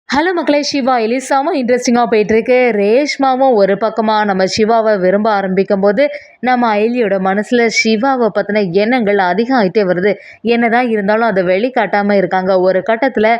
Hello மக்களே, சிவா எலிசாவும் இன்ட்ரெஸ்டிங்காக போயிட்டுருக்கு. ரேஷ்மாவும் ஒரு பக்கமாக நம்ம சிவாவை விரும்ப ஆரம்பிக்கும் போது நம்ம அயலியோட மனசில் சிவாவை பற்றின எண்ணங்கள் அதிகம் ஆகிட்டே வருது. என்னதான் இருந்தாலும் அதை வெளிக்காட்டாமல் இருக்காங்க. ஒரு கட்டத்தில்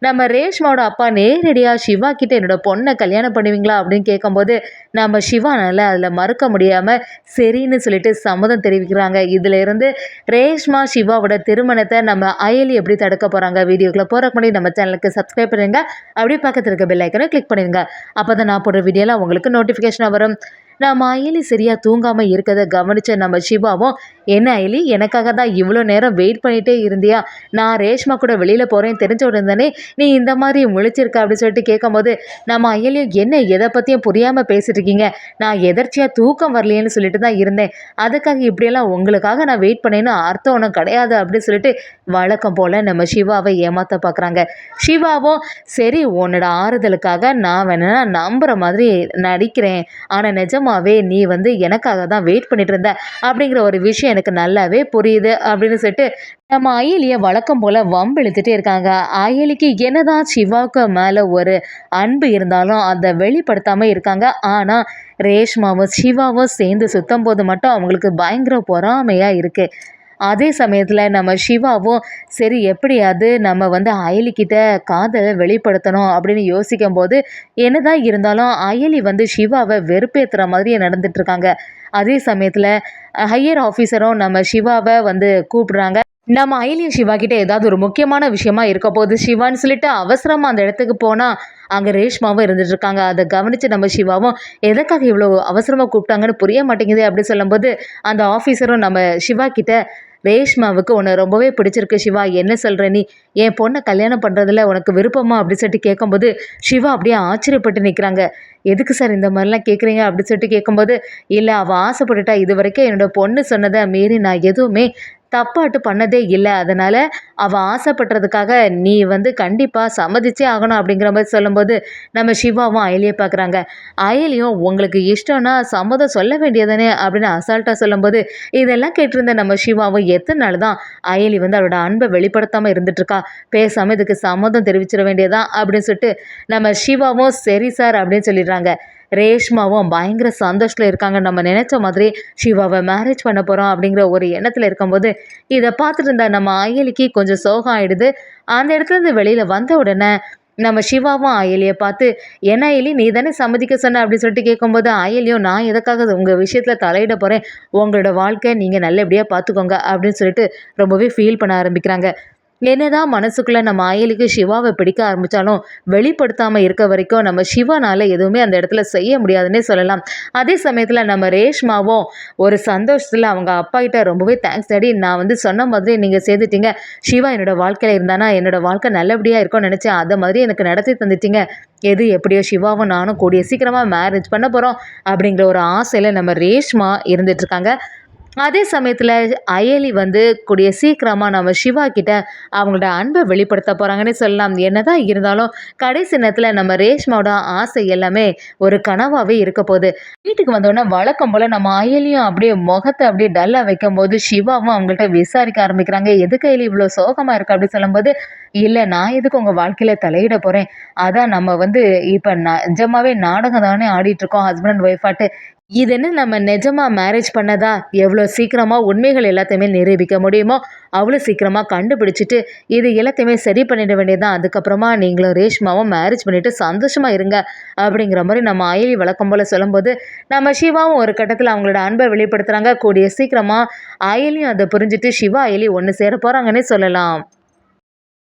நம்ம ரேஷ்மாவோட அப்பா நேரடியாக சிவா கிட்ட என்னோட பொண்ணை கல்யாணம் பண்ணுவீங்களா அப்படின்னு கேட்கும்போது நம்ம சிவானால அதில் மறுக்க முடியாமல் சரின்னு சொல்லிட்டு சம்மதம் தெரிவிக்கிறாங்க. இதில் இருந்து ரேஷ்மா சிவாவோட திருமணத்தை நம்ம அயலி எப்படி தடுக்க போகிறாங்க? வீடியோக்குள்ளே போகிறக்கு முன்னாடி நம்ம சேனலுக்கு சப்ஸ்கிரைப் பண்ணுங்க. அப்படியே பக்கத்தில் இருக்க பெல் ஐக்கனை கிளிக் பண்ணிடுங்க. அப்போ தான் நான் போடுற வீடியோலாம் உங்களுக்கு நோட்டிஃபிகேஷனாக வரும். நம்ம அயலி சரியாக தூங்காமல் இருக்கிறத கவனித்த நம்ம சிவாவும், என்ன அயலி, எனக்காக தான் இவ்வளோ நேரம் வெயிட் பண்ணிகிட்டே இருந்தியா? நான் ரேஷ்மா கூட வெளியில் போகிறேன் தெரிஞ்ச உடனே நீ இந்த மாதிரி முழிச்சிருக்க அப்படின்னு சொல்லிட்டு கேட்கும்போது நம்ம அயலியும், என்ன எதை பற்றியும் புரியாமல் பேசிட்டு இருக்கீங்க, நான் எதர்ச்சியாக தூக்கம் வரலையேன்னு சொல்லிட்டு தான் இருந்தேன், அதுக்காக இப்படியெல்லாம் உங்களுக்காக நான் வெயிட் பண்ணேன்னு அர்த்தம் ஒன்றும் கிடையாது அப்படின்னு சொல்லிட்டு வழக்கம் போல் நம்ம சிவாவை ஏமாற்ற பார்க்குறாங்க. சிவாவும், சரி உன்னோட ஆறுதலுக்காக நான் வேணா நம்புகிற மாதிரி நடிக்கிறேன், ஆனால் நிஜமாவே நீ எனக்காக தான் வெயிட் பண்ணிட்டு இருந்த அப்படிங்கிற ஒரு விஷயம் எனக்கு நல்லாவே புரியுது அப்படின்னு சொல்லிட்டு நம்ம அயலியை வழக்கம் போல் வம்பு இழுத்துட்டே இருக்காங்க. அயலிக்கு என்னதான் சிவாவுக்கு மேலே ஒரு அன்பு இருந்தாலும் அதை வெளிப்படுத்தாமல் இருக்காங்க. ஆனால் ரேஷ்மாவும் சிவாவும் சேர்ந்து சுத்தம் போது மட்டும் அவங்களுக்கு பயங்கர பொறாமையாக இருக்குது. அதே சமயத்தில் நம்ம சிவாவும் சரி எப்படியாவது நம்ம அயலிக்கிட்ட காதலை வெளிப்படுத்தணும் அப்படின்னு யோசிக்கும் போது என்னதான் இருந்தாலும் அயலி சிவாவை வெறுப்பேற்றுற மாதிரியே நடந்துட்டுருக்காங்க. அதே சமயத்தில் ஹையர் ஆஃபீஸரும் நம்ம சிவாவை கூப்பிடுறாங்க. நம்ம அயலியும் சிவா கிட்ட ஏதாவது ஒரு முக்கியமான விஷயமா இருக்க போது சிவான்னு சொல்லிட்டு அவசரமாக அந்த இடத்துக்கு போனால் அங்கே ரேஷ்மாவும் இருந்துட்டு இருக்காங்க. அதை கவனித்து நம்ம சிவாவும், எதுக்காக இவ்வளோ அவசரமாக கூப்பிட்டாங்கன்னு புரிய மாட்டேங்குது அப்படின்னு சொல்லும்போது அந்த ஆஃபீஸரும் நம்ம சிவா கிட்ட, ரேஷ்மாவுக்கு உன்னை ரொம்பவே பிடிச்சிருக்கு சிவா, என்ன சொல்கிற நீ, என் பொண்ணை கல்யாணம் பண்ணுறதுல உனக்கு விருப்பமா அப்படின்னு சொல்லிட்டு கேட்கும்போது சிவா அப்படியே ஆச்சரியப்பட்டு நிற்கிறாங்க. எதுக்கு சார் இந்த மாதிரிலாம் கேட்குறீங்க அப்படின்னு சொல்லிட்டு கேட்கும்போது, இல்லை அவள் ஆசைப்பட்டுட்டா, இது வரைக்கும் என்னோடய பொண்ணு சொன்னதை மீறி நான் எதுவுமே தப்பாட்டு பண்ணதே இல்லை, அதனால் அவள் ஆசைப்படுறதுக்காக நீ கண்டிப்பாக சம்மதிச்சே ஆகணும் அப்படிங்கிற மாதிரி சொல்லும்போது நம்ம சிவாவும் அயலியை பார்க்குறாங்க. அயலியும், உங்களுக்கு இஷ்டம்னா சம்மதம் சொல்ல வேண்டியதானே அப்படின்னு அசால்ட்டாக சொல்லும்போது இதெல்லாம் கேட்டிருந்த நம்ம சிவாவும், எத்தனை நாள் தான் அயலி அவளோட அன்பை வெளிப்படுத்தாமல் இருந்துட்டுருக்கா, பேசாமல் இதுக்கு சம்மதம் தெரிவிச்சிட வேண்டியதான் அப்படின்னு சொல்லிட்டு நம்ம சிவாவும் சரி சார் அப்படின்னு சொல்லிடுறாங்க. ரேஷ்மாவும் பயங்கர சந்தோஷத்தில் இருக்காங்க. நம்ம நினச்ச மாதிரி சிவாவை மேரேஜ் பண்ண போகிறோம் அப்படிங்கிற ஒரு எண்ணத்தில் இருக்கும்போது இதை பார்த்துட்டு இருந்த நம்ம அயலிக்கு கொஞ்சம் சோகம் ஆகிடுது. அந்த இடத்துலேருந்து வெளியில் வந்த உடனே நம்ம சிவாவும் அயலியை பார்த்து, என்ன அயலி, நீ தானே சம்மதிக்க சொன்ன அப்படின்னு சொல்லிட்டு கேட்கும்போது அயலியும், நான் எதுக்காக உங்கள் விஷயத்தில் தலையிட போகிறேன், உங்களோட வாழ்க்கை நீங்கள் நல்லபடியாக பார்த்துக்கோங்க அப்படின்னு சொல்லிட்டு ரொம்பவே ஃபீல் பண்ண ஆரம்பிக்கிறாங்க. என்னதான் மனசுக்குள்ளே நம்ம அயலிக்கு சிவாவை பிடிக்க ஆரம்பித்தாலும் வெளிப்படுத்தாமல் இருக்க வரைக்கும் நம்ம சிவானால் எதுவுமே அந்த இடத்துல செய்ய முடியாதுன்னே சொல்லலாம். அதே சமயத்தில் நம்ம ரேஷ்மாவும் ஒரு சந்தோஷத்தில் அவங்க அப்பா கிட்ட ரொம்பவே தேங்க்ஸ் டாடி, நான் சொன்ன மாதிரி நீங்கள் செய்துட்டீங்க, சிவா என்னோடய வாழ்க்கையில் இருந்தானா என்னோடய வாழ்க்கை நல்லபடியாக இருக்கும்னு நினச்சேன், அதை மாதிரி எனக்கு நடத்தி தந்துட்டீங்க, எது எப்படியோ சிவாவும் நானும் கூடிய சீக்கிரமாக மேரேஜ் பண்ண போகிறோம் அப்படிங்கிற ஒரு ஆசையில் நம்ம ரேஷ்மா இருந்துகிட்ருக்காங்க. அதே சமயத்தில் அயலி கூடிய சீக்கிரமாக நம்ம சிவா கிட்ட அவங்களோட அன்பை வெளிப்படுத்த போகிறாங்கன்னே சொல்லலாம். என்னதான் இருந்தாலும் கடைசி நேரத்தில் நம்ம ரேஷ்மாவோட ஆசை எல்லாமே ஒரு கனவாகவே இருக்க போகுது. வீட்டுக்கு வந்தோடனே வழக்கம் போல் நம்ம அயலியும் அப்படியே முகத்தை அப்படியே டல்லாக வைக்கும் போது சிவாவும் அவங்கள்ட்ட விசாரிக்க ஆரம்பிக்கிறாங்க. எதுக்கு அயலி இவ்வளோ சோகமாக இருக்குது அப்படின்னு சொல்லும்போது, இல்லை நான் எதுக்கு உங்கள் வாழ்க்கையில் தலையிட போகிறேன், அதான் நம்ம இப்போ நிஜமாகவே நாடகம் தானே ஆடிட்டுருக்கோம் ஹஸ்பண்ட் அண்ட் ஒய்ஃபாட்டு, இது என்ன நம்ம நிஜமாக மேரேஜ் பண்ணதா, எவ்வளோ சீக்கிரமாக உண்மைகள் எல்லாத்தையுமே நிரூபிக்க முடியுமோ அவ்வளோ சீக்கிரமாக கண்டுபிடிச்சிட்டு இது எல்லாத்தையுமே சரி பண்ணிட வேண்டியதான், அதுக்கப்புறமா நீங்களும் ரேஷ்மாவும் மேரேஜ் பண்ணிவிட்டு சந்தோஷமாக இருங்க அப்படிங்கிற மாதிரி நம்ம அயலி வழக்கம் போல் சொல்லும்போது நம்ம சிவாவும் ஒரு கட்டத்தில் அவங்களோட அன்பை வெளிப்படுத்துகிறாங்க. கூடிய சீக்கிரமாக அயலியும் அதை புரிஞ்சுட்டு சிவா அயலி ஒன்று சேர போகிறாங்கன்னே சொல்லலாம்.